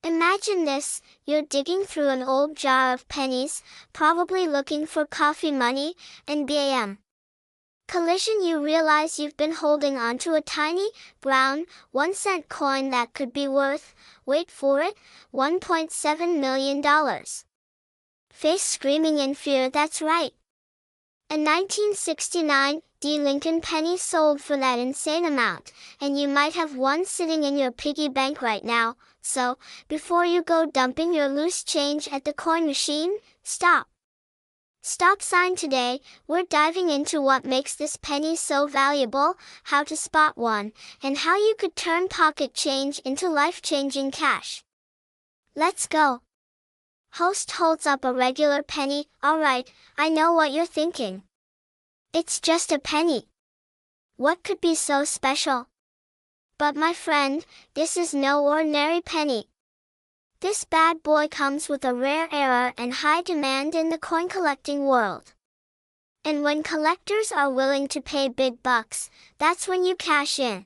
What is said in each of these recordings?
Imagine this, you're digging through an old jar of pennies, probably looking for coffee money, and bam! Collision, you realize you've been holding onto a tiny, brown, 1-cent coin that could be worth, wait for it, $1.7 million. Face screaming in fear, that's right. A 1969 D. Lincoln penny sold for that insane amount, and you might have one sitting in your piggy bank right now. So, before you go dumping your loose change at the coin machine, stop. Stop sign today, we're diving into what makes this penny so valuable, how to spot one, and how you could turn pocket change into life-changing cash. Let's go. Host holds up a regular penny. Alright, I know what you're thinking. It's just a penny. What could be so special? But my friend, this is no ordinary penny. This bad boy comes with a rare era and high demand in the coin collecting world. And when collectors are willing to pay big bucks, that's when you cash in.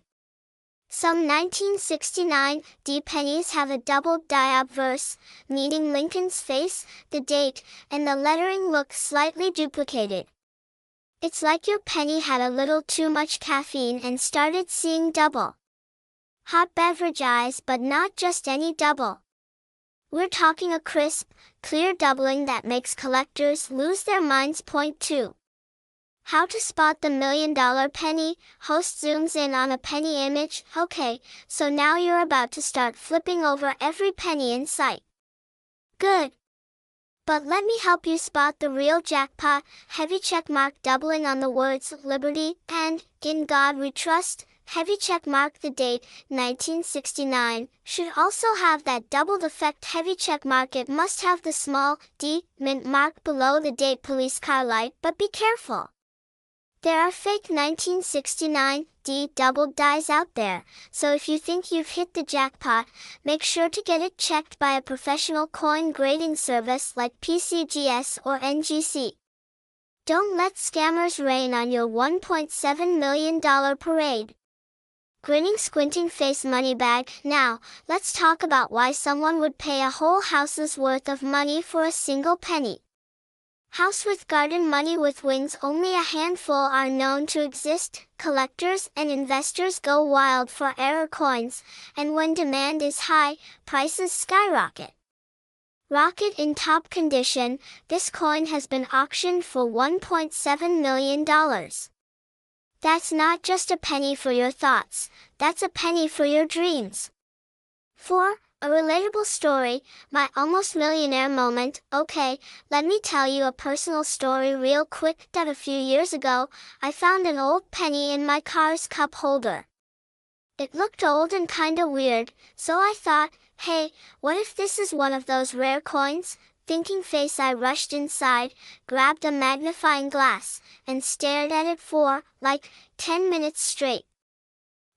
Some 1969 D pennies have a doubled die obverse, meaning Lincoln's face, the date, and the lettering look slightly duplicated. It's like your penny had a little too much caffeine and started seeing double. Hot beverage eyes, but not just any double. We're talking a crisp, clear doubling that makes collectors lose their minds. Point 2. How to spot the $1 million penny. Host zooms in on a penny image. Okay, so now you're about to start flipping over every penny in sight. Good. But let me help you spot the real jackpot. Heavy check mark doubling on the words Liberty and In God We Trust. Heavy check mark the date, 1969, should also have that doubled effect. Heavy check mark, it must have the small D mint mark below the date. Police car light, but be careful. There are fake 1969 D doubled dies out there, so if you think you've hit the jackpot, make sure to get it checked by a professional coin grading service like PCGS or NGC. Don't let scammers rain on your $1.7 million parade. Grinning, squinting face money bag. Now, let's talk about why someone would pay a whole house's worth of money for a single penny. House with garden money with wings, only a handful are known to exist. Collectors and investors go wild for error coins, and when demand is high, prices skyrocket. Rocket in top condition, this coin has been auctioned for $1.7 million. That's not just a penny for your thoughts, that's a penny for your dreams. 4. A relatable story, my almost millionaire moment. Okay, let me tell you a personal story real quick. That a few years ago, I found an old penny in my car's cup holder. It looked old and kinda weird, so I thought, hey, what if this is one of those rare coins? Thinking face, I rushed inside, grabbed a magnifying glass, and stared at it for, like, 10 minutes straight.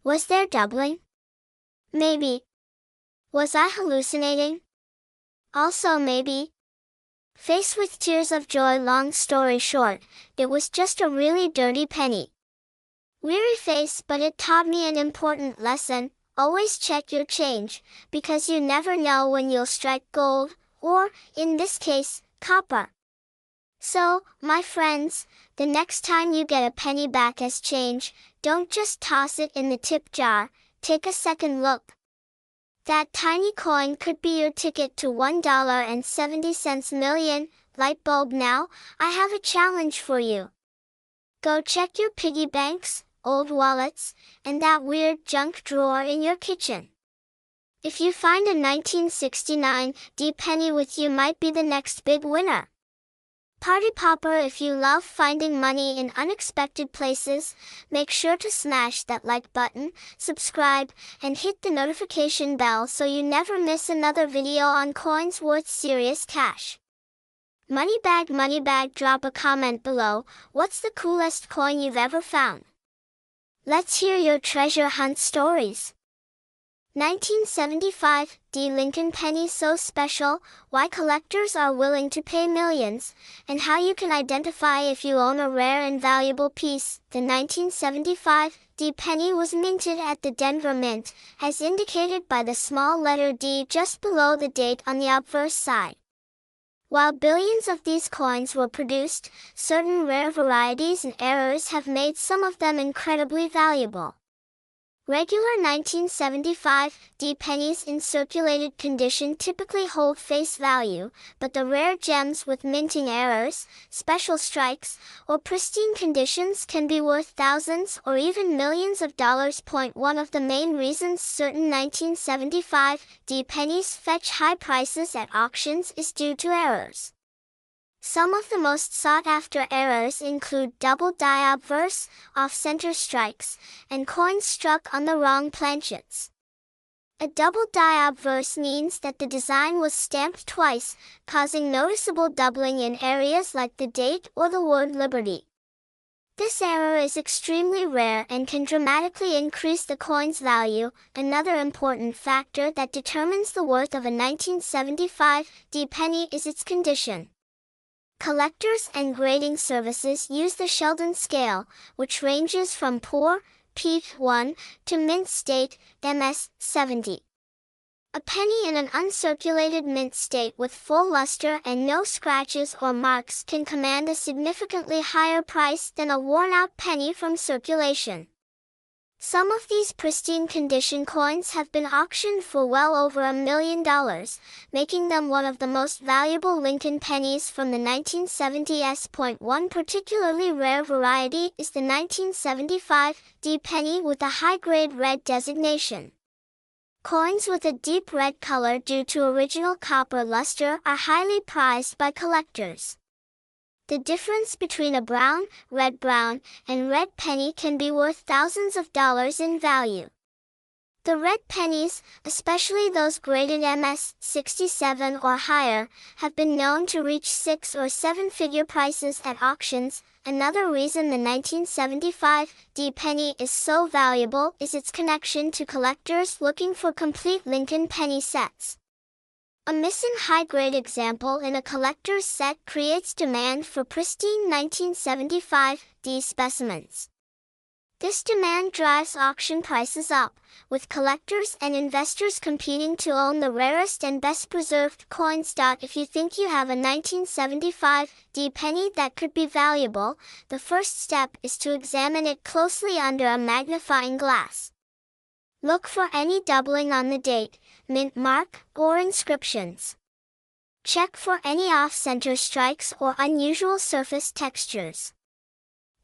Was there doubling? Maybe. Was I hallucinating? Also maybe. Faced with tears of joy, long story short, it was just a really dirty penny. Weary face, but it taught me an important lesson. Always check your change, because you never know when you'll strike gold, or, in this case, copper. So, my friends, the next time you get a penny back as change, don't just toss it in the tip jar, take a second look. That tiny coin could be your ticket to $1.70 million. Light bulb. Now, I have a challenge for you. Go check your piggy banks, old wallets, and that weird junk drawer in your kitchen. If you find a 1969 D penny with you, might be the next big winner. Party popper, if you love finding money in unexpected places, make sure to smash that like button, subscribe, and hit the notification bell so you never miss another video on coins worth serious cash. Money bag, drop a comment below. What's the coolest coin you've ever found? Let's hear your treasure hunt stories. 1975 D Lincoln penny so special, why collectors are willing to pay millions, and how you can identify if you own a rare and valuable piece. The 1975 D penny was minted at the Denver Mint, as indicated by the small letter D just below the date on the obverse side. While billions of these coins were produced, certain rare varieties and errors have made some of them incredibly valuable. Regular 1975 D pennies in circulated condition typically hold face value, but the rare gems with minting errors, special strikes, or pristine conditions can be worth thousands or even millions of dollars. One of the main reasons certain 1975 D pennies fetch high prices at auctions is due to errors. Some of the most sought-after errors include double die obverse, off-center strikes, and coins struck on the wrong planchets. A double die obverse means that the design was stamped twice, causing noticeable doubling in areas like the date or the word Liberty. This error is extremely rare and can dramatically increase the coin's value. Another important factor that determines the worth of a 1975 D penny is its condition. Collectors and grading services use the Sheldon scale, which ranges from poor, P1, to mint state, MS, 70. A penny in an uncirculated mint state with full luster and no scratches or marks can command a significantly higher price than a worn-out penny from circulation. Some of these pristine condition coins have been auctioned for well over $1 million, making them one of the most valuable Lincoln pennies from the 1970s. One particularly rare variety is the 1975 D penny with a high-grade red designation. Coins with a deep red color due to original copper luster are highly prized by collectors. The difference between a brown, and red penny can be worth thousands of dollars in value. The red pennies, especially those graded MS 67 or higher, have been known to reach 6- or 7-figure prices at auctions. Another reason the 1975 D penny is so valuable is its connection to collectors looking for complete Lincoln penny sets. A missing high-grade example in a collector's set creates demand for pristine 1975 D specimens. This demand drives auction prices up, with collectors and investors competing to own the rarest and best-preserved coins. If you think you have a 1975 D penny that could be valuable, the first step is to examine it closely under a magnifying glass. Look for any doubling on the date, mint mark, or inscriptions. Check for any off-center strikes or unusual surface textures.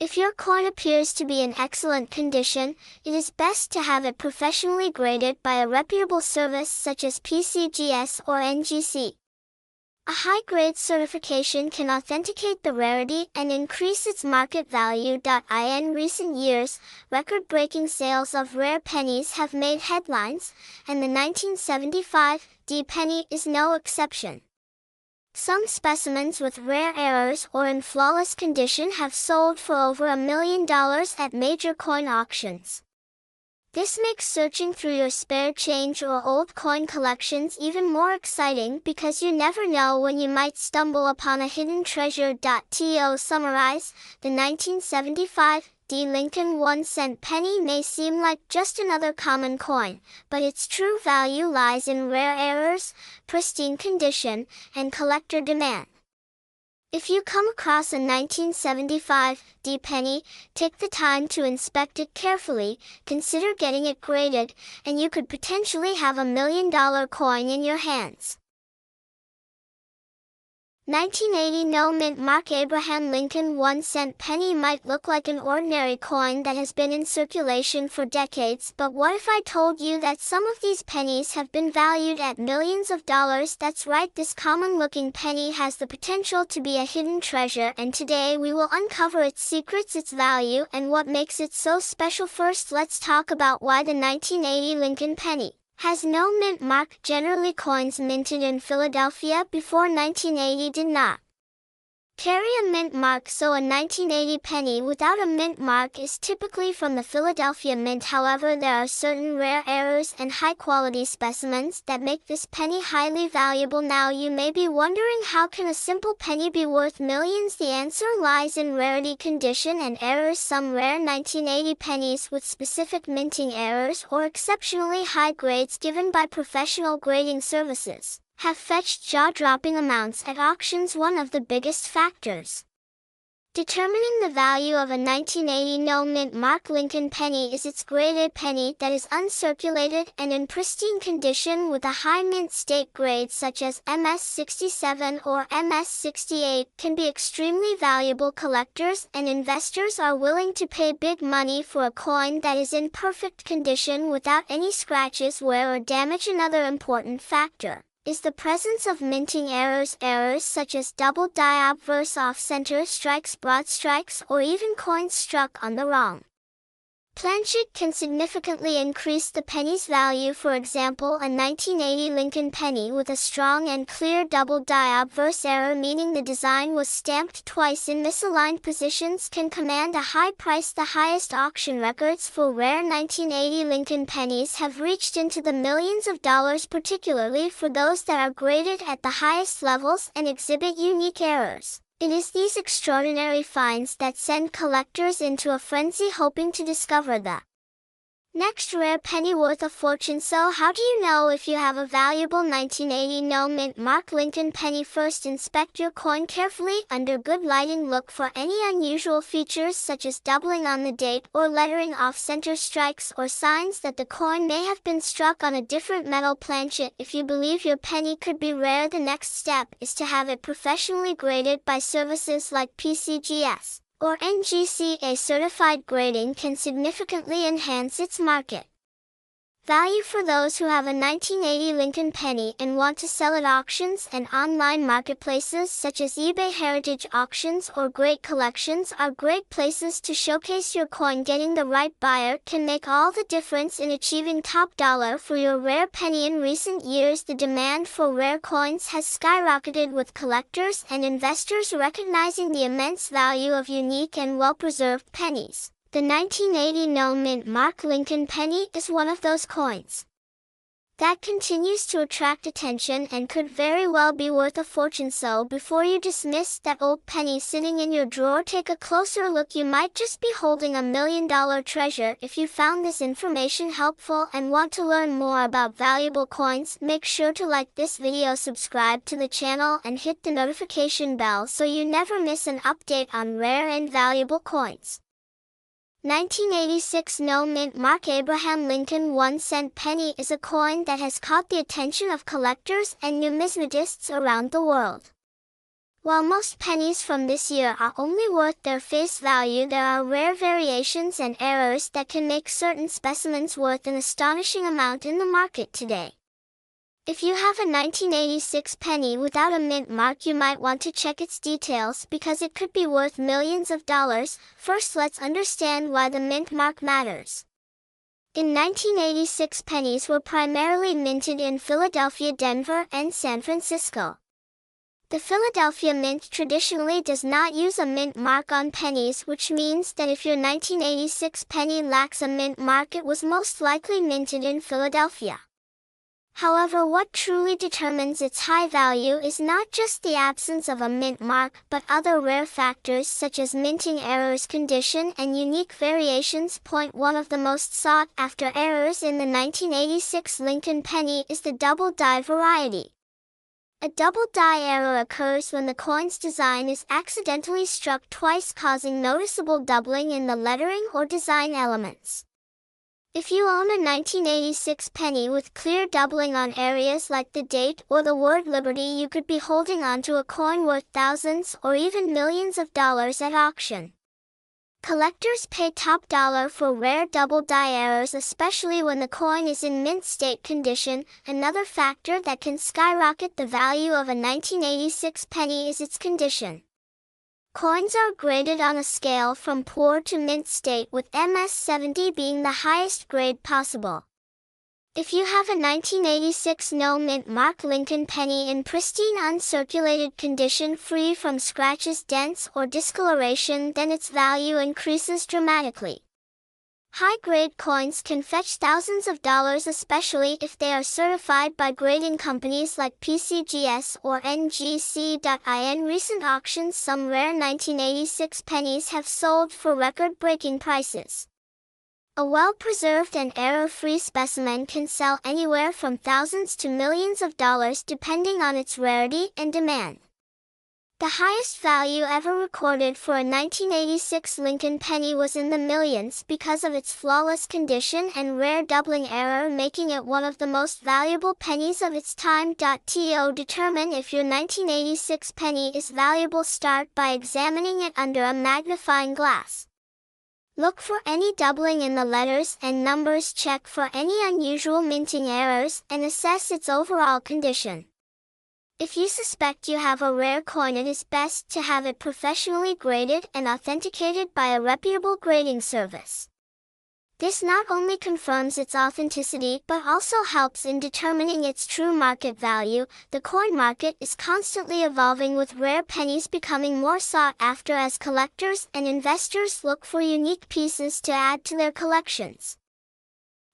If your coin appears to be in excellent condition, it is best to have it professionally graded by a reputable service such as PCGS or NGC. A high-grade certification can authenticate the rarity and increase its market value. In recent years, record-breaking sales of rare pennies have made headlines, and the 1975 D penny is no exception. Some specimens with rare errors or in flawless condition have sold for over $1 million at major coin auctions. This makes searching through your spare change or old coin collections even more exciting because you never know when you might stumble upon a hidden treasure. To summarize, the 1975 D Lincoln 1-cent penny may seem like just another common coin, but its true value lies in rare errors, pristine condition, and collector demand. If you come across a 1975 D penny, take the time to inspect it carefully, consider getting it graded, and you could potentially have $1 million coin in your hands. 1980 No mint mark Abraham Lincoln 1-cent penny might look like an ordinary coin that has been in circulation for decades, but what if I told you that some of these pennies have been valued at millions of dollars? That's right, this common-looking penny has the potential to be a hidden treasure, and today we will uncover its secrets, its value, and what makes it so special. First, let's talk about why the 1980 Lincoln penny has no mint mark. Generally, coins minted in Philadelphia before 1980 did not Carry a mint mark. So a 1980 penny without a mint mark is typically from the Philadelphia Mint. However, there are certain rare errors and high-quality specimens that make this penny highly valuable. Now you may be wondering, how can a simple penny be worth millions? The answer lies in rarity, condition, and errors. Some rare 1980 pennies with specific minting errors or exceptionally high grades given by professional grading services have fetched jaw-dropping amounts at auctions. One of the biggest factors determining the value of a 1980 no-mint mark Lincoln penny is its grade A penny that is uncirculated and in pristine condition with a high mint state grade such as MS-67 or MS-68 can be extremely valuable. Collectors and investors are willing to pay big money for a coin that is in perfect condition without any scratches, wear, or damage. Another important factor is the presence of minting errors. Errors such as double die obverse off-center strikes, broad strikes, or even coins struck on the wrong planchet can significantly increase the penny's value. For example, a 1980 Lincoln penny with a strong and clear double die obverse error, meaning the design was stamped twice in misaligned positions, can command a high price. The highest auction records for rare 1980 Lincoln pennies have reached into the millions of dollars, particularly for those that are graded at the highest levels and exhibit unique errors. It is these extraordinary finds that send collectors into a frenzy, hoping to discover the next rare penny worth a fortune. So how do you know if you have a valuable 1980 no-mint mark Lincoln penny? First, inspect your coin carefully. Under good lighting, look for any unusual features such as doubling on the date or lettering, off-center strikes, or signs that the coin may have been struck on a different metal planchet. If you believe your penny could be rare, the next step is to have it professionally graded by services like PCGS or NGCA. Certified grading can significantly enhance its market value. For those who have a 1980 Lincoln penny and want to sell at auctions and online marketplaces such as eBay, heritage auctions, or great collections are great places to showcase your coin. Getting the right buyer can make all the difference in achieving top dollar for your rare penny. In recent years, the demand for rare coins has skyrocketed, with collectors and investors recognizing the immense value of unique and well-preserved pennies. The 1980 no-mint mark Lincoln penny is one of those coins that continues to attract attention and could very well be worth a fortune. So before you dismiss that old penny sitting in your drawer, take a closer look. You might just be holding a million-dollar treasure. If you found this information helpful and want to learn more about valuable coins, make sure to like this video, subscribe to the channel, and hit the notification bell so you never miss an update on rare and valuable coins. 1986 no-mint mark Abraham Lincoln 1-cent penny is a coin that has caught the attention of collectors and numismatists around the world. While most pennies from this year are only worth their face value, there are rare variations and errors that can make certain specimens worth an astonishing amount in the market today. If you have a 1986 penny without a mint mark, you might want to check its details because it could be worth millions of dollars. First, let's understand why the mint mark matters. In 1986, pennies were primarily minted in Philadelphia, Denver, and San Francisco. The Philadelphia Mint traditionally does not use a mint mark on pennies, which means that if your 1986 penny lacks a mint mark, it was most likely minted in Philadelphia. However, what truly determines its high value is not just the absence of a mint mark, but other rare factors such as minting errors, condition, and unique variations. Point 1. Of the most sought-after errors in the 1986 Lincoln penny is the double die variety. A double die error occurs when the coin's design is accidentally struck twice, causing noticeable doubling in the lettering or design elements. If you own a 1986 penny with clear doubling on areas like the date or the word Liberty, you could be holding on to a coin worth thousands or even millions of dollars at auction. Collectors pay top dollar for rare double die errors, especially when the coin is in mint state condition. Another factor that can skyrocket the value of a 1986 penny is its condition. Coins are graded on a scale from poor to mint state, with MS-70 being the highest grade possible. If you have a 1986 no-mint mark Lincoln penny in pristine uncirculated condition free from scratches, dents, or discoloration, then its value increases dramatically. High-grade coins can fetch thousands of dollars, especially if they are certified by grading companies like PCGS or NGC. In recent auctions, some rare 1986 pennies have sold for record-breaking prices. A well-preserved and error-free specimen can sell anywhere from thousands to millions of dollars depending on its rarity and demand. The highest value ever recorded for a 1986 Lincoln penny was in the millions because of its flawless condition and rare doubling error, making it one of the most valuable pennies of its time. To determine if your 1986 penny is valuable, start by examining it under a magnifying glass. Look for any doubling in the letters and numbers, check for any unusual minting errors, and assess its overall condition. If you suspect you have a rare coin, it is best to have it professionally graded and authenticated by a reputable grading service. This not only confirms its authenticity but also helps in determining its true market value. The coin market is constantly evolving, with rare pennies becoming more sought after as collectors and investors look for unique pieces to add to their collections.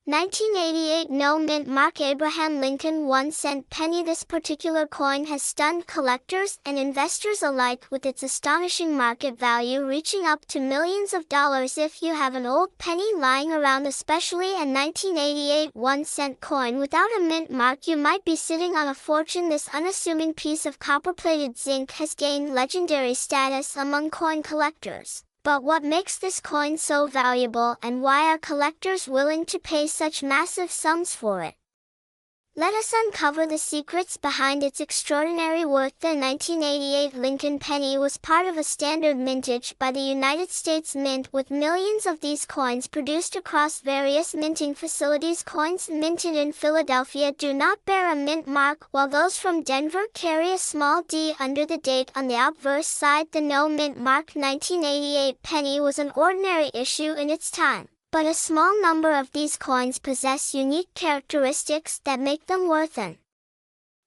1988 no-mint mark Abraham Lincoln 1-cent penny. This particular coin has stunned collectors and investors alike, with its astonishing market value reaching up to millions of dollars. If you have an old penny lying around, especially a 1988 1-cent coin without a mint mark, you might be sitting on a fortune. This unassuming piece of copper-plated zinc has gained legendary status among coin collectors. But what makes this coin so valuable, and why are collectors willing to pay such massive sums for it? Let us uncover the secrets behind its extraordinary worth. The 1988 Lincoln penny was part of a standard mintage by the United States Mint, with millions of these coins produced across various minting facilities. Coins minted in Philadelphia do not bear a mint mark, while those from Denver carry a small D under the date on the obverse side. The no mint mark 1988 penny was an ordinary issue in its time, but a small number of these coins possess unique characteristics that make them worth an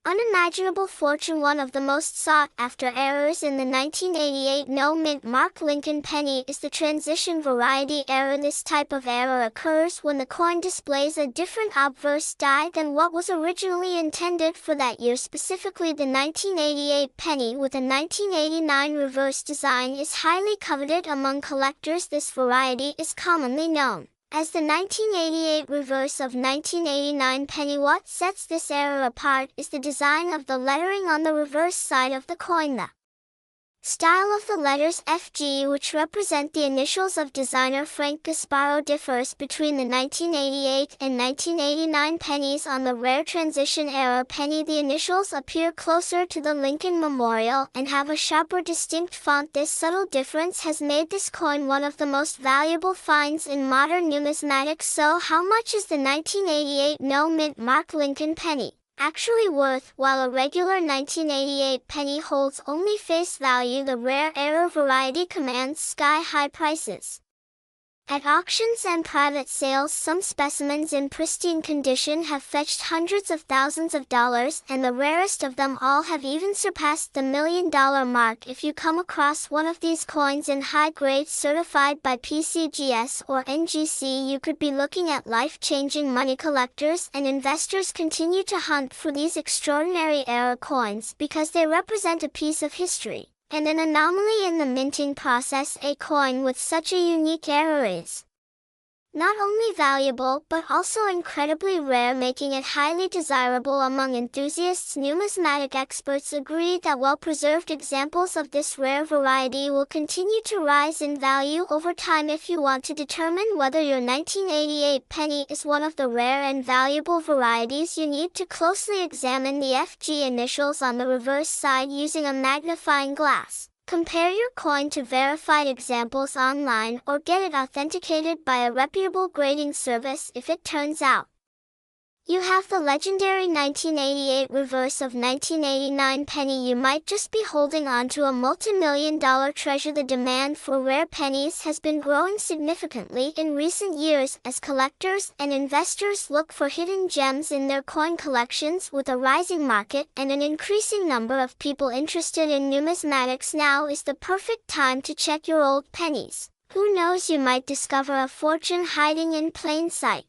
unimaginable fortune. One of the most sought-after errors in the 1988 no-mint mark Lincoln penny is the transition variety error. This type of error occurs when the coin displays a different obverse die than what was originally intended for that year. Specifically, the 1988 penny with a 1989 reverse design is highly coveted among collectors. This variety is commonly known as the 1988 reverse of 1989 penny. What sets this error apart is the design of the lettering on the reverse side of the coin. The style of the letters FG, which represent the initials of designer Frank Gasparo, differs between the 1988 and 1989 pennies. On the rare transition error penny, the initials appear closer to the Lincoln Memorial and have a sharper, distinct font. This subtle difference has made this coin one of the most valuable finds in modern numismatics. So how much is the 1988 no-mint mark Lincoln penny actually worth? While a regular 1988 penny holds only face value, the rare error variety commands sky-high prices. At auctions and private sales, some specimens in pristine condition have fetched hundreds of thousands of dollars, and the rarest of them all have even surpassed the $1 million mark. If you come across one of these coins in high grade certified by PCGS or NGC, you could be looking at life-changing money. Collectors and investors continue to hunt for these extraordinary error coins because they represent a piece of history and an anomaly in the minting process. A coin with such a unique error is not only valuable but also incredibly rare, making it highly desirable among enthusiasts. Numismatic experts agree that well-preserved examples of this rare variety will continue to rise in value over time. If you want to determine whether your 1988 penny is one of the rare and valuable varieties, you need to closely examine the FG initials on the reverse side using a magnifying glass. Compare your coin to verified examples online or get it authenticated by a reputable grading service. If it turns out You have the legendary 1988 reverse of 1989 penny. You might just be holding on to a multi-million-dollar treasure. The demand for rare pennies has been growing significantly in recent years as collectors and investors look for hidden gems in their coin collections. With a rising market and an increasing number of people interested in numismatics, now is the perfect time to check your old pennies. Who knows, you might discover a fortune hiding in plain sight.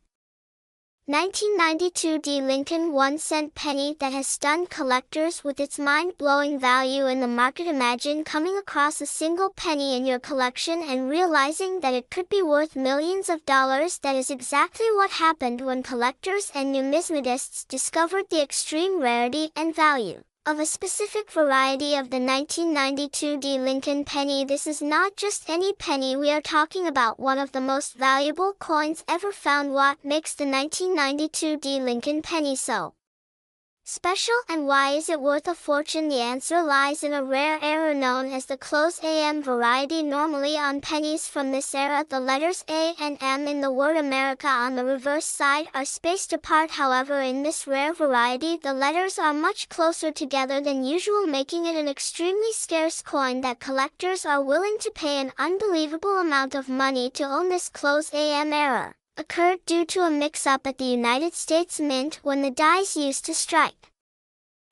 1992 D. Lincoln 1-cent penny that has stunned collectors with its mind-blowing value in the market. Imagine coming across a single penny in your collection and realizing that it could be worth millions of dollars. That is exactly what happened when collectors and numismatists discovered the extreme rarity and value of a specific variety of the 1992 D. Lincoln penny. This is not just any penny. We are talking about one of the most valuable coins ever found. What makes the 1992 D. Lincoln penny so special, and why is it worth a fortune? The answer lies in a rare error known as the close AM variety. Normally on pennies from this era, the letters A and M in the word America on the reverse side are spaced apart. However, in this rare variety, the letters are much closer together than usual, making it an extremely scarce coin that collectors are willing to pay an unbelievable amount of money to own. This close AM error occurred due to a mix-up at the United States Mint when the dies used to strike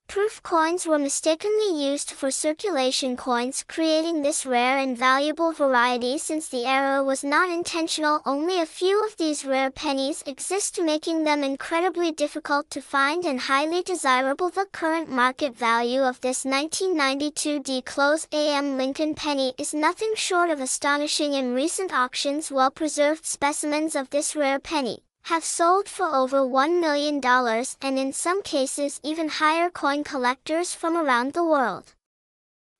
proof coins were mistakenly used for circulation coins, creating this rare and valuable variety. Since the error was not intentional, only a few of these rare pennies exist, making them incredibly difficult to find and highly desirable. The current market value of this 1992 D. close AM Lincoln penny is nothing short of astonishing. In recent auctions, well-preserved specimens of this rare penny have sold for over $1 million, and in some cases even higher. Coin collectors from around the world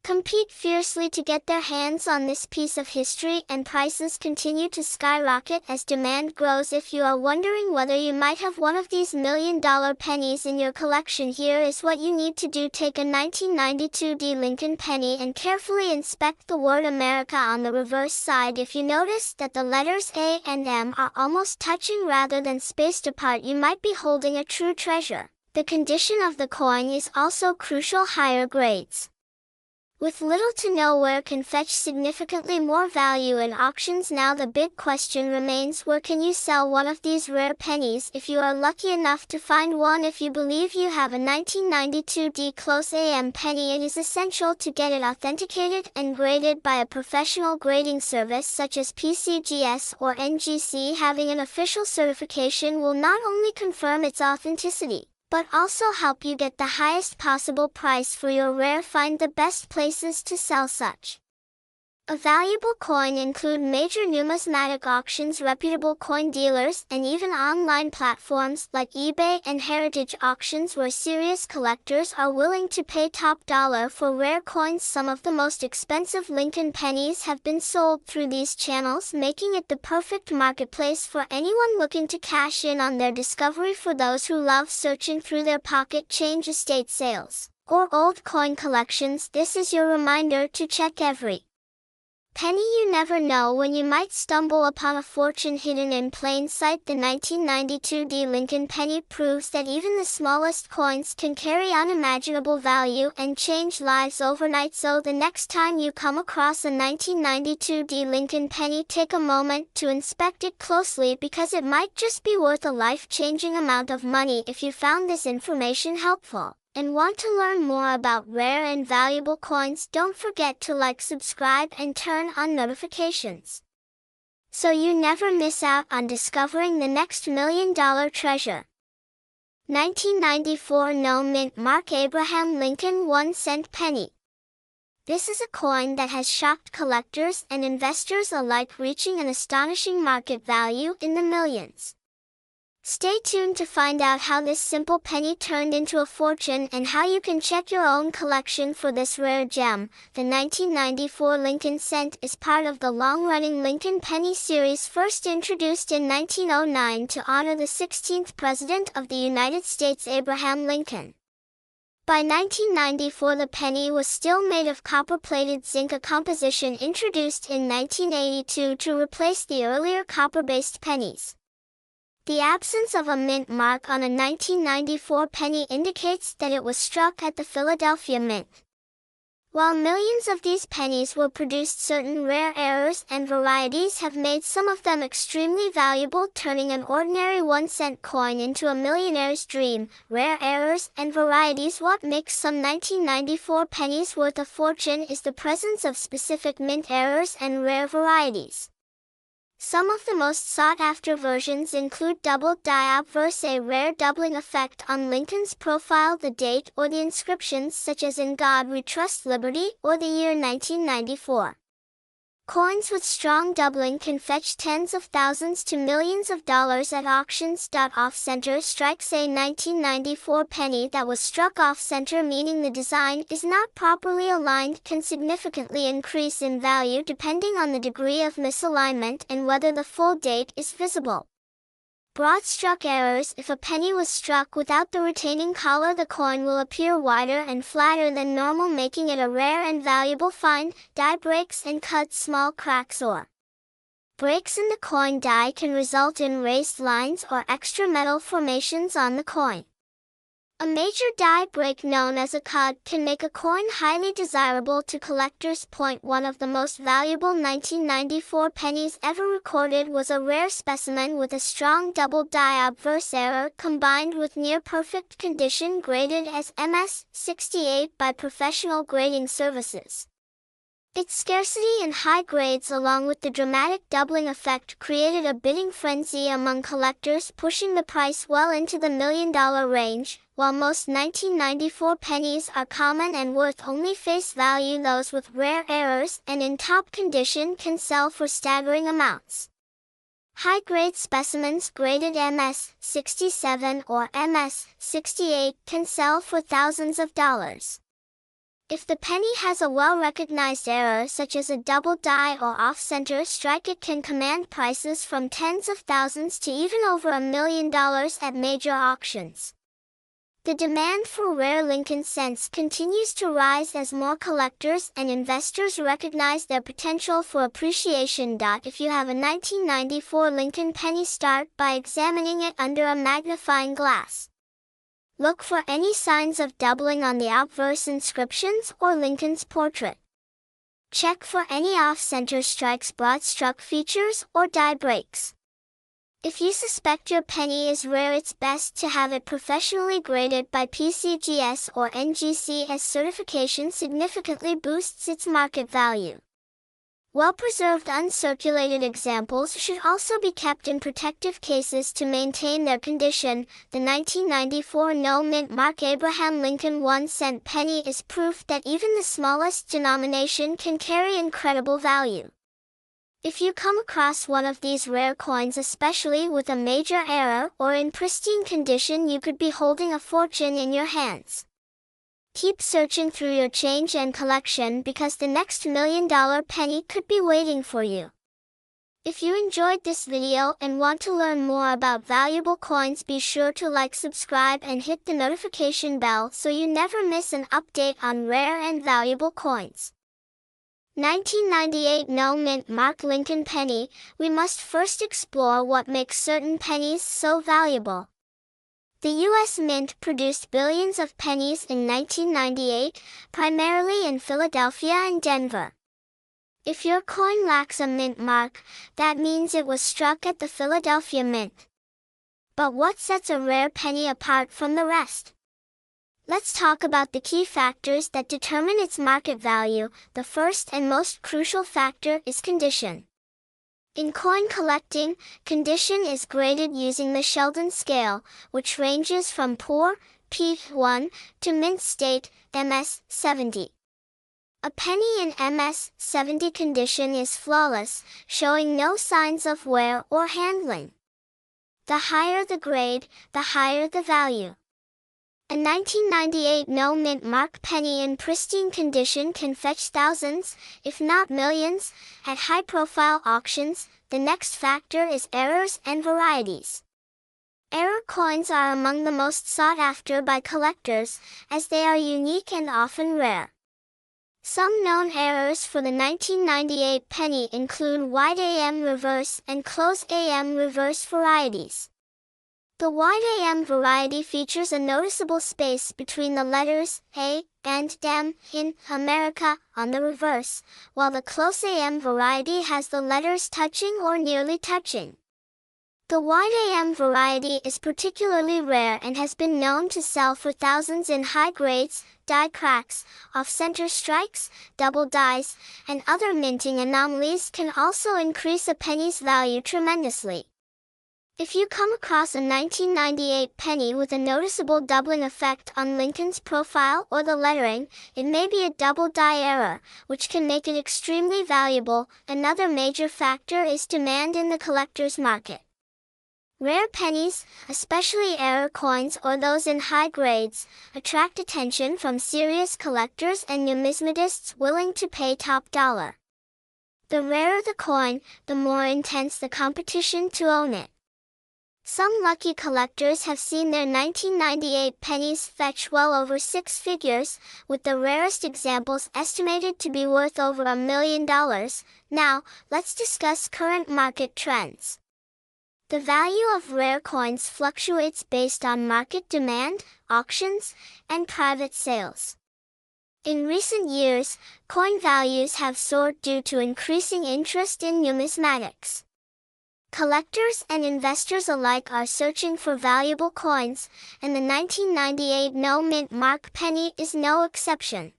compete fiercely to get their hands on this piece of history, and prices continue to skyrocket as demand grows. If you are wondering whether you might have one of these million-dollar pennies in your collection, here is what you need to do. Take a 1992 D. Lincoln penny and carefully inspect the word America on the reverse side. If you notice that the letters A and M are almost touching rather than spaced apart, you might be holding a true treasure. The condition of the coin is also crucial. Higher grades with little to no wear can fetch significantly more value in auctions. Now the big question remains, where can you sell one of these rare pennies if you are lucky enough to find one? If you believe you have a 1992 D. close AM penny, it is essential to get it authenticated and graded by a professional grading service such as PCGS or NGC. Having an official certification will not only confirm its authenticity, but also help you get the highest possible price for your rare find. The best places to sell such a valuable coin include major numismatic auctions, reputable coin dealers, and even online platforms like eBay and heritage auctions, where serious collectors are willing to pay top dollar for rare coins. Some of the most expensive Lincoln pennies have been sold through these channels, making it the perfect marketplace for anyone looking to cash in on their discovery. For those who love searching through their pocket change, estate sales, or old coin collections, this is your reminder to check every penny. You never know when you might stumble upon a fortune hidden in plain sight. The 1992 D. Lincoln penny proves that even the smallest coins can carry unimaginable value and change lives overnight. So the next time you come across a 1992 D. Lincoln penny, take a moment to inspect it closely, because it might just be worth a life-changing amount of money. If you found this information helpful and want to learn more about rare and valuable coins, don't forget to like, subscribe, and turn on notifications so you never miss out on discovering the next million-dollar treasure. 1994 No Mint Mark Abraham Lincoln 1-cent penny. This is a coin that has shocked collectors and investors alike, reaching an astonishing market value in the millions. Stay tuned to find out how this simple penny turned into a fortune and how you can check your own collection for this rare gem. The 1994 Lincoln cent is part of the long-running Lincoln penny series, first introduced in 1909 to honor the 16th President of the United States, Abraham Lincoln. By 1994, the penny was still made of copper-plated zinc, a composition introduced in 1982 to replace the earlier copper-based pennies. The absence of a mint mark on a 1994 penny indicates that it was struck at the Philadelphia Mint. While millions of these pennies were produced, certain rare errors and varieties have made some of them extremely valuable, turning an ordinary 1-cent coin into a millionaire's dream. Rare errors and varieties. What makes some 1994 pennies worth a fortune is the presence of specific mint errors and rare varieties. Some of the most sought-after versions include doubled die obverse, a rare doubling effect on Lincoln's profile, the date, or the inscriptions such as "In God We Trust, Liberty," or the year 1994. Coins with strong doubling can fetch tens of thousands to millions of dollars at auctions. Off-center strikes. A 1994 penny that was struck off-center, meaning the design is not properly aligned, can significantly increase in value depending on the degree of misalignment and whether the full date is visible. Broad struck errors. If a penny was struck without the retaining collar, the coin will appear wider and flatter than normal, making it a rare and valuable find. Die breaks and cuts. Small cracks or breaks in the coin die can result in raised lines or extra metal formations on the coin. A major die break, known as a cud, can make a coin highly desirable to collectors. One of the most valuable 1994 pennies ever recorded was a rare specimen with a strong double die obverse error combined with near-perfect condition, graded as MS-68 by professional grading services. Its scarcity and high grades, along with the dramatic doubling effect, created a bidding frenzy among collectors, pushing the price well into the $1 million range. While most 1994 pennies are common and worth only face value, those with rare errors and in top condition can sell for staggering amounts. High-grade specimens graded MS-67 or MS-68 can sell for thousands of dollars. If the penny has a well-recognized error, such as a double die or off-center strike, it can command prices from tens of thousands to even over $1 million at major auctions. The demand for rare Lincoln cents continues to rise as more collectors and investors recognize their potential for appreciation. If you have a 1994 Lincoln penny, start by examining it under a magnifying glass. Look for any signs of doubling on the obverse inscriptions or Lincoln's portrait. Check for any off-center strikes, broad struck features, or die breaks. If you suspect your penny is rare, it's best to have it professionally graded by PCGS or NGC, as certification significantly boosts its market value. Well-preserved uncirculated examples should also be kept in protective cases to maintain their condition. The 1994 no mint mark Abraham Lincoln 1-cent penny is proof that even the smallest denomination can carry incredible value. If you come across one of these rare coins, especially with a major error or in pristine condition, you could be holding a fortune in your hands. Keep searching through your change and collection, because the next $1 million penny could be waiting for you. If you enjoyed this video and want to learn more about valuable coins, be sure to like, subscribe, and hit the notification bell so you never miss an update on rare and valuable coins. 1998 no mint mark Lincoln penny. We must first explore what makes certain pennies so valuable. The U.S. Mint produced billions of pennies in 1998, primarily in Philadelphia and Denver. If your coin lacks a mint mark, that means it was struck at the Philadelphia Mint. But what sets a rare penny apart from the rest? Let's talk about the key factors that determine its market value. The first and most crucial factor is condition. In coin collecting, condition is graded using the Sheldon scale, which ranges from poor, P1, to mint state, MS-70. A penny in MS-70 condition is flawless, showing no signs of wear or handling. The higher the grade, the higher the value. A 1998 no mint mark penny in pristine condition can fetch thousands, if not millions, at high-profile auctions. The next factor is errors and varieties. Error coins are among the most sought after by collectors, as they are unique and often rare. Some known errors for the 1998 penny include wide AM reverse and close AM reverse varieties. The wide AM variety features a noticeable space between the letters A and M in America on the reverse, while the close AM variety has the letters touching or nearly touching. The wide AM variety is particularly rare and has been known to sell for thousands in high grades, die cracks, off-center strikes, double dies, and other minting anomalies can also increase a penny's value tremendously. If you come across a 1998 penny with a noticeable doubling effect on Lincoln's profile or the lettering, it may be a double die error, which can make it extremely valuable. Another major factor is demand in the collector's market. Rare pennies, especially error coins or those in high grades, attract attention from serious collectors and numismatists willing to pay top dollar. The rarer the coin, the more intense the competition to own it. Some lucky collectors have seen their 1998 pennies fetch well over six figures, with the rarest examples estimated to be worth over $1 million. Now, let's discuss current market trends. The value of rare coins fluctuates based on market demand, auctions, and private sales. In recent years, coin values have soared due to increasing interest in numismatics. Collectors and investors alike are searching for valuable coins, and the 1998 no-mint mark penny is no exception.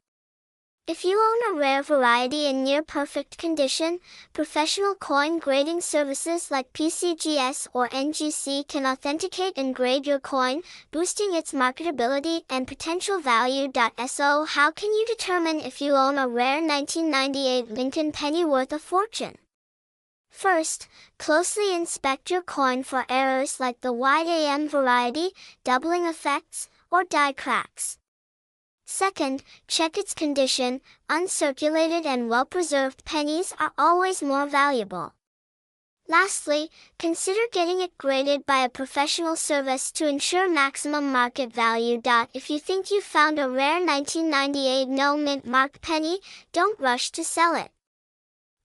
If you own a rare variety in near-perfect condition, professional coin grading services like PCGS or NGC can authenticate and grade your coin, boosting its marketability and potential value. So how can you determine if you own a rare 1998 Lincoln penny worth a fortune? First, closely inspect your coin for errors like the wide AM variety, doubling effects, or die cracks. Second, check its condition. Uncirculated and well-preserved pennies are always more valuable. Lastly, consider getting it graded by a professional service to ensure maximum market value. If you think you've found a rare 1998 no-mint mark penny, don't rush to sell it.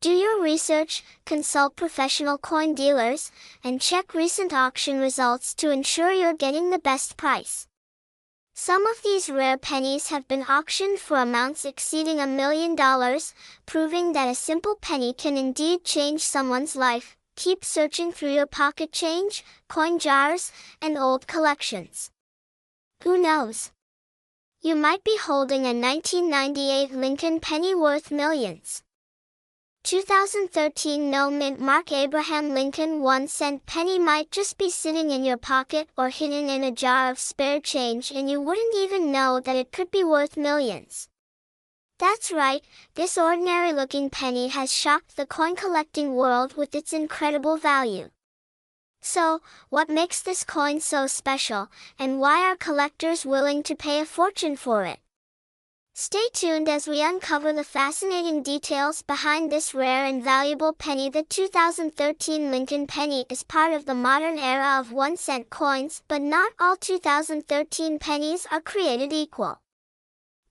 Do your research, consult professional coin dealers, and check recent auction results to ensure you're getting the best price. Some of these rare pennies have been auctioned for amounts exceeding $1 million, proving that a simple penny can indeed change someone's life. Keep searching through your pocket change, coin jars, and old collections. Who knows? You might be holding a 1998 Lincoln penny worth millions. 2013 no-mint mark Abraham Lincoln 1-cent penny might just be sitting in your pocket or hidden in a jar of spare change, and you wouldn't even know that it could be worth millions. That's right, this ordinary-looking penny has shocked the coin-collecting world with its incredible value. So, what makes this coin so special, and why are collectors willing to pay a fortune for it? Stay tuned as we uncover the fascinating details behind this rare and valuable penny. The 2013 Lincoln penny is part of the modern era of 1-cent coins, but not all 2013 pennies are created equal.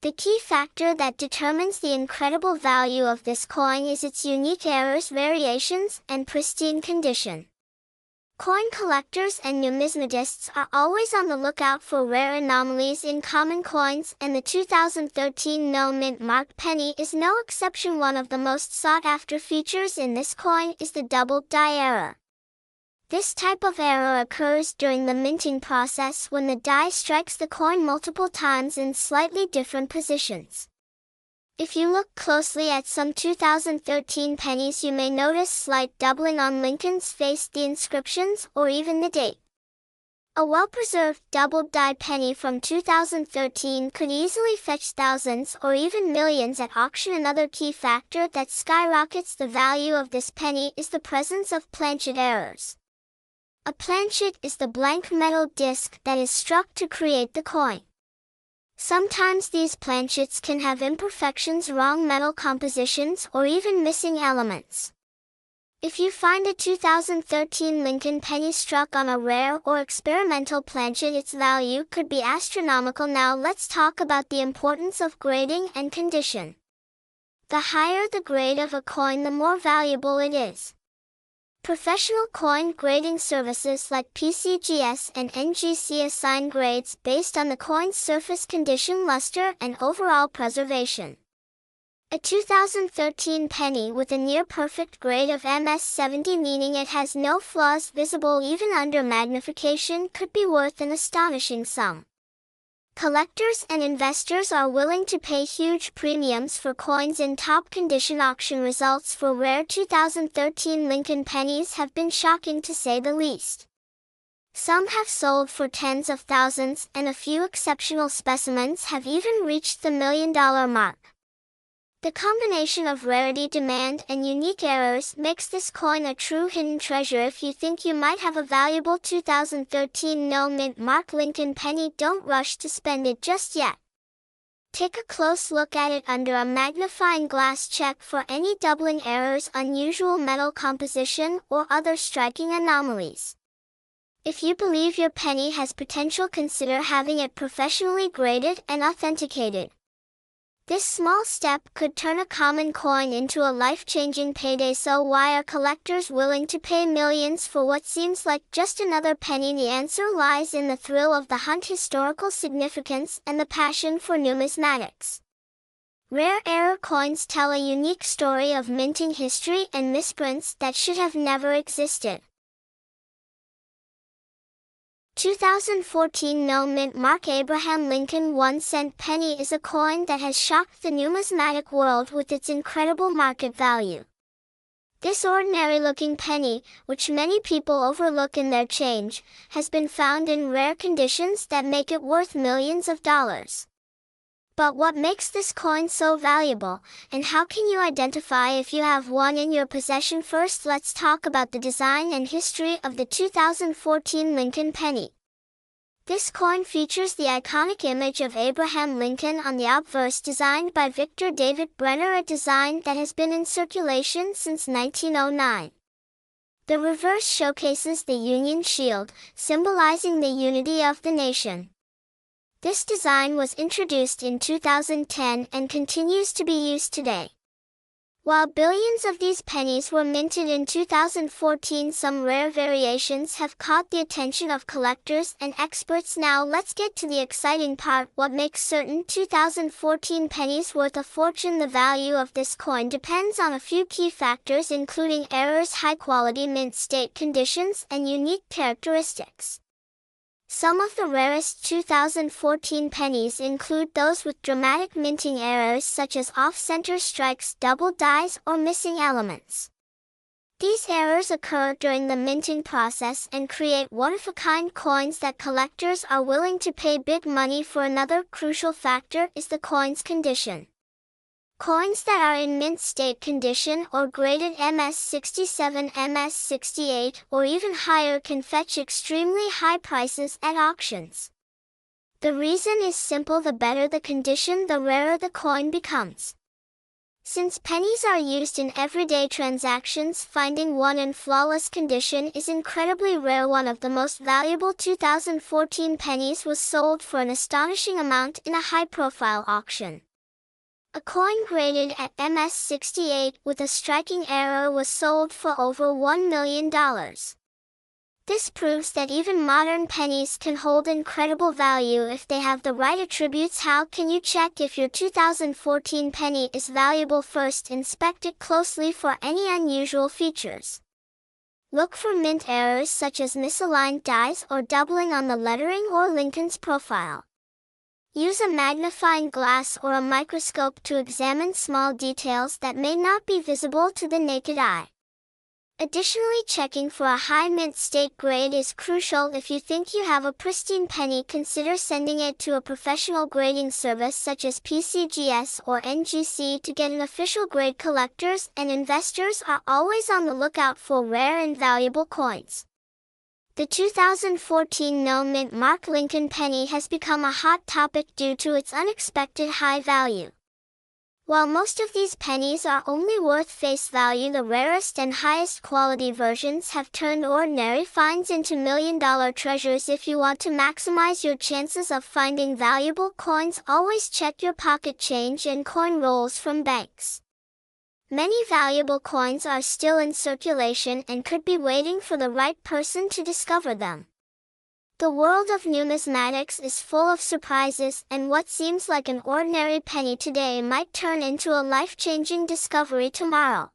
The key factor that determines the incredible value of this coin is its unique errors, variations, and pristine condition. Coin collectors and numismatists are always on the lookout for rare anomalies in common coins, and the 2013 no-mint mark penny is no exception. One of the most sought-after features in this coin is the double die error. This type of error occurs during the minting process when the die strikes the coin multiple times in slightly different positions. If you look closely at some 2013 pennies, you may notice slight doubling on Lincoln's face, the inscriptions, or even the date. A well-preserved doubled die penny from 2013 could easily fetch thousands or even millions at auction. Another key factor that skyrockets the value of this penny is the presence of planchet errors. A planchet is the blank metal disc that is struck to create the coin. Sometimes these planchets can have imperfections, wrong metal compositions, or even missing elements. If you find a 2013 Lincoln penny struck on a rare or experimental planchet, its value could be astronomical. Now let's talk about the importance of grading and condition. The higher the grade of a coin, the more valuable it is. Professional coin grading services like PCGS and NGC assign grades based on the coin's surface condition, luster, and overall preservation. A 2013 penny with a near-perfect grade of MS70, meaning it has no flaws visible even under magnification, could be worth an astonishing sum. Collectors and investors are willing to pay huge premiums for coins in top condition. Auction results for rare 2013 Lincoln pennies have been shocking to say the least. Some have sold for tens of thousands, and a few exceptional specimens have even reached the $1 million mark. The combination of rarity, demand, and unique errors makes this coin a true hidden treasure. If you think you might have a valuable 2013 no mint mark Lincoln penny, don't rush to spend it just yet. Take a close look at it under a magnifying glass. Check for any doubling errors, unusual metal composition, or other striking anomalies. If you believe your penny has potential, consider having it professionally graded and authenticated. This small step could turn a common coin into a life-changing payday. So why are collectors willing to pay millions for what seems like just another penny? The answer lies in the thrill of the hunt, historical significance, and the passion for numismatics. Rare error coins tell a unique story of minting history and misprints that should have never existed. 2014 no mint mark Abraham Lincoln 1-cent penny is a coin that has shocked the numismatic world with its incredible market value. This ordinary-looking penny, which many people overlook in their change, has been found in rare conditions that make it worth millions of dollars. But what makes this coin so valuable, and how can you identify if you have one in your possession? First, let's talk about the design and history of the 2014 Lincoln penny. This coin features the iconic image of Abraham Lincoln on the obverse, designed by Victor David Brenner, a design that has been in circulation since 1909. The reverse showcases the Union shield, symbolizing the unity of the nation. This design was introduced in 2010 and continues to be used today. While billions of these pennies were minted in 2014, some rare variations have caught the attention of collectors and experts. Now let's get to the exciting part: what makes certain 2014 pennies worth a fortune. The value of this coin depends on a few key factors, including errors, high quality mint state conditions, and unique characteristics. Some of the rarest 2014 pennies include those with dramatic minting errors such as off-center strikes, double dies, or missing elements. These errors occur during the minting process and create one-of-a-kind coins that collectors are willing to pay big money for. Another crucial factor is the coin's condition. Coins that are in mint state condition or graded MS67, MS68, or even higher can fetch extremely high prices at auctions. The reason is simple: the better the condition, the rarer the coin becomes. Since pennies are used in everyday transactions, finding one in flawless condition is incredibly rare. One of the most valuable 2014 pennies was sold for an astonishing amount in a high-profile auction. A coin graded at MS68 with a striking error was sold for over $1 million. This proves that even modern pennies can hold incredible value if they have the right attributes. How can you check if your 2014 penny is valuable? First, inspect it closely for any unusual features. Look for mint errors such as misaligned dies or doubling on the lettering or Lincoln's profile. Use a magnifying glass or a microscope to examine small details that may not be visible to the naked eye. Additionally, checking for a high mint state grade is crucial. If you think you have a pristine penny, consider sending it to a professional grading service such as PCGS or NGC to get an official grade. Collectors and investors are always on the lookout for rare and valuable coins. The 2014 no mint mark Lincoln penny has become a hot topic due to its unexpected high value. While most of these pennies are only worth face value, the rarest and highest quality versions have turned ordinary finds into million-dollar treasures. If you want to maximize your chances of finding valuable coins, always check your pocket change and coin rolls from banks. Many valuable coins are still in circulation and could be waiting for the right person to discover them. The world of numismatics is full of surprises, and what seems like an ordinary penny today might turn into a life-changing discovery tomorrow.